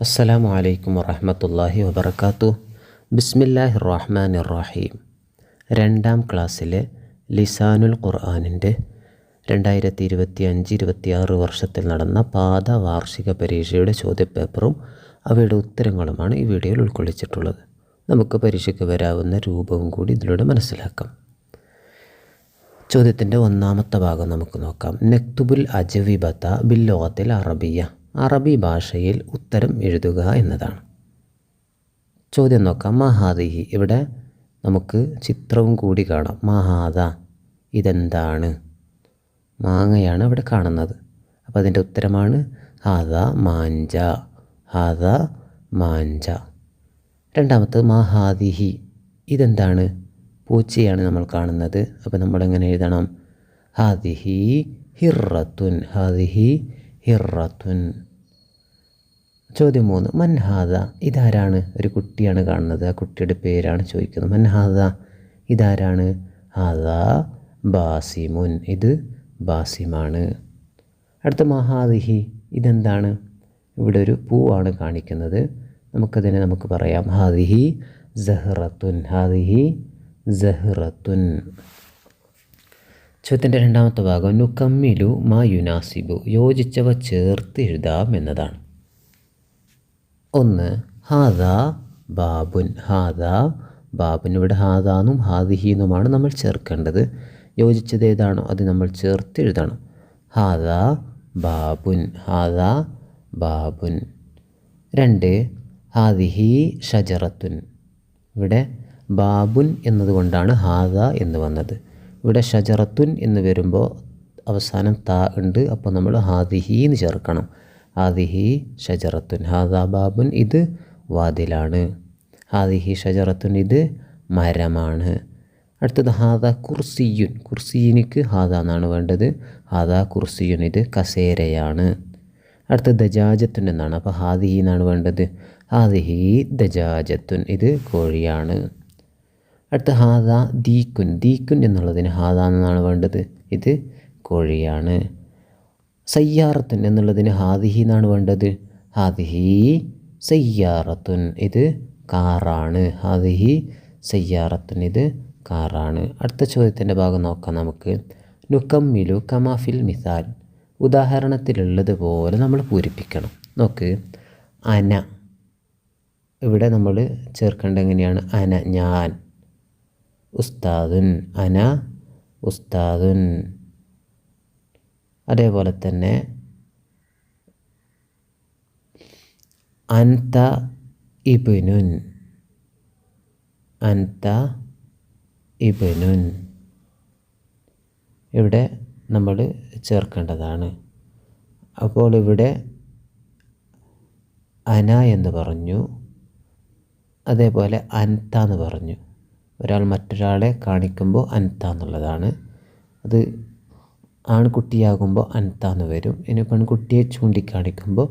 അസ്സലാമു അലൈക്കും വറഹ്മത്തുള്ളാഹി വബറകാതുഹു. ബിസ്മില്ലാഹിർ റഹ്മാനിർ റഹീം. രണ്ടാം ക്ലാസ്സിലെ ലിസാനുൽ ഖുർആനിൻ്റെ 2025-26 വർഷത്തിൽ നടന്ന പാദ വാർഷിക പരീക്ഷയുടെ ചോദ്യപേപ്പറും അവയുടെ ഉത്തരങ്ങളുമാണ് ഈ വീഡിയോയിൽ ഉൾക്കൊള്ളിച്ചിട്ടുള്ളത്. നമുക്ക് പരീക്ഷയ്ക്ക് വരാവുന്ന രൂപവും കൂടി ഇതിലൂടെ മനസ്സിലാക്കാം. ചോദ്യത്തിൻ്റെ ഒന്നാമത്തെ ഭാഗം നമുക്ക് നോക്കാം. നക്തുബുൽ അജ്വിബത ബിൽ ലുഗത്തിൽ അറബിയ, അറബി ഭാഷയിൽ ഉത്തരം എഴുതുക എന്നതാണ്. ചോദ്യം നോക്കാം. മഹാദിഹി, ഇവിടെ നമുക്ക് ചിത്രവും കൂടി കാണാം. മഹാദ, ഇതെന്താണ്? മാങ്ങയാണ് ഇവിടെ കാണുന്നത്. അപ്പോൾ അതിൻ്റെ ഉത്തരമാണ് ഹാദ മാഞ്ച, ഹാദ മാഞ്ച. രണ്ടാമത്തെ മഹാദിഹി, ഇതെന്താണ്? പൂച്ചയാണ് നമ്മൾ കാണുന്നത്. അപ്പോൾ നമ്മളെങ്ങനെ എഴുതണം? ഹാദിഹി ഹിറത്തുൻ, ഹാദിഹി ഹിറത്തുൻ. ചോദ്യം 3. മൻഹാദ, ഇതാരാണ്? ഒരു കുട്ടിയാണ് കാണുന്നത്. ആ കുട്ടിയുടെ പേരാണ് ചോദിക്കുന്നത്. മൻഹാദ, ഇതാരാണ്? ഹാദ ബാസിമുൻ, ഇത് ബാസിമാണ്. അടുത്ത മഹാദിഹി, ഇതെന്താണ്? ഇവിടെ ഒരു പൂവാണ് കാണിക്കുന്നത്. നമുക്ക് പറയാം ഹാദിഹി സഹ്റത്തുൻ, ഹാദിഹി സഹ്റത്തുൻ. ചോദ്യത്തിൻ്റെ രണ്ടാമത്തെ ഭാഗം നുകമ്മിലു മാ യുനാസിബു, യോജിച്ചവ ചേർത്ത് എഴുതാം എന്നതാണ്. 1. ഹാദ ബാബുൻ, ഹാദ ബാബുൻ. ഇവിടെ ഹാദാന്നും ഹാദിഹീന്നുമാണ് നമ്മൾ ചേർക്കേണ്ടത്. യോജിച്ചത് ഏതാണോ അത് നമ്മൾ ചേർത്ത് എഴുതണം. ഹാദ ബാബുൻ, ഹാദ ബാബുൻ. 2. ഹാദിഹി ഷജറത്തുൻ, ഇവിടെ ബാബുൻ എന്നതുകൊണ്ടാണ് ഹാദ എന്ന് വന്നത്. ഇവിടെ ഷജറത്തുൻ എന്ന് വരുമ്പോൾ അവസാനം താ ഉണ്ട്. അപ്പോൾ നമ്മൾ ഹാദിഹി എന്ന് ചേർക്കണം. ഹാദിഹി ഷജറത്തുൻ, ഹാദാ ബാബുൻ, ഇത് വാതിലാണ്. ഹാദിഹി ഷജറത്തുൻ, ഇത് മരമാണ്. അടുത്തത് ഹാദ കുർസിയുൻ, കുർസിയിനിക്ക് ഹാദ എന്നാണ് വേണ്ടത്. ഹാദാ കുർസിയുൻ, ഇത് കസേരയാണ്. അടുത്തത് ദജാജത്തുൻ എന്നാണ്. അപ്പോൾ ഹാദിഹി എന്നാണ് വേണ്ടത്. ഹാദിഹി ദജാജത്തുൻ, ഇത് കോഴിയാണ്. അടുത്ത ഹാദ ദീക്കുൻ, ദീക്കുൻ എന്നുള്ളതിന് ഹാദ എന്നാണ് വേണ്ടത്. ഇത് കോഴിയാണ്. സയ്യാറത്തുൻ എന്നുള്ളതിന് ഹാദിഹി എന്നാണ് വേണ്ടത്. ഹാദിഹി സയ്യാറത്തുൻ, ഇത് കാറാണ്. ഹാദിഹി സയ്യാറത്തുൻ, ഇത് കാറാണ്. അടുത്ത ചോദ്യത്തിൻ്റെ ഭാഗം നോക്കാം നമുക്ക്. നുകമ്മിലു കമാഫിൽ മിസാൽ, ഉദാഹരണത്തിലുള്ളതുപോലെ നമ്മൾ പൂരിപ്പിക്കണം. നോക്ക്. അന, ഇവിടെ നമ്മൾ ചേർക്കേണ്ടത് എങ്ങനെയാണ്? അന, ഞാൻ. ഉസ്താദുൻ, അന ഉസ്താദുൻ. അതേപോലെ തന്നെ അൻത ഇബ്നുൻ, അൻത ഇബ്നുൻ. ഇവിടെ നമ്മൾ ചേർക്കേണ്ടതാണ്. അപ്പോൾ ഇവിടെ അന എന്ന് പറഞ്ഞു, അതേപോലെ അൻത എന്ന് പറഞ്ഞു. ഒരാൾ മറ്റൊരാളെ കാണിക്കുമ്പോൾ അൻത എന്നുള്ളതാണ്. അത് ആൺകുട്ടിയാകുമ്പോൾ അൻത എന്ന് വരും. ഇനി പെൺകുട്ടിയെ ചൂണ്ടിക്കാണിക്കുമ്പോൾ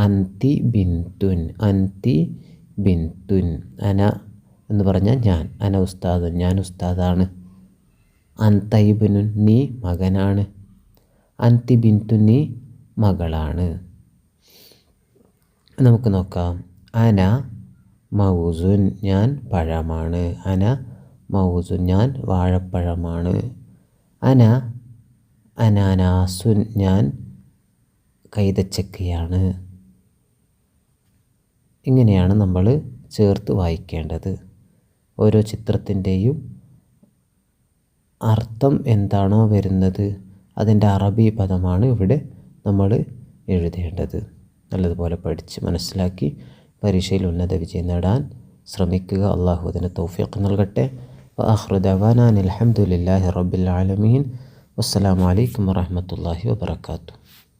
അൻതി ബിന്തുൻ, അൻതി ബിന്തുൻ. അന എന്ന് പറഞ്ഞാൽ ഞാൻ, അന ഉസ്താദുൻ, ഞാൻ ഉസ്താദാണ്. അൻത ഇബ്നുൻ, നീ മകനാണ്. അൻതി ബിന്തുൻ, നീ മകളാണ്. നമുക്ക് നോക്കാം. അന മൗസുൻ, ഞാൻ പഴമാണ്. അന മൗസുൻ, ഞാൻ വാഴപ്പഴമാണ്. അന അനാനാസുൻ, ഞാൻ കൈതച്ചക്കയാണ്. ഇങ്ങനെയാണ് നമ്മൾ ചേർത്ത് വായിക്കേണ്ടത്. ഓരോ ചിത്രത്തിൻ്റെയും അർത്ഥം എന്താണോ വരുന്നത് അതിൻ്റെ അറബി പദമാണ് ഇവിടെ നമ്മൾ എഴുതേണ്ടത്. നല്ലതുപോലെ പഠിച്ച് മനസ്സിലാക്കി പരീക്ഷയിൽ ഉന്നത വിജയം നേടാൻ ശ്രമിക്കുക. അള്ളാഹു അതിന് തൗഫീഖ് നൽകട്ടെ. വആഖിറു ദഅവാനാ അൽഹംദുലില്ലാഹി റബ്ബിൽ ആലമീൻ. വസ്സലാമു അലൈക്കും വറഹ്മത്തുള്ളാഹി വബറകാതുഹു.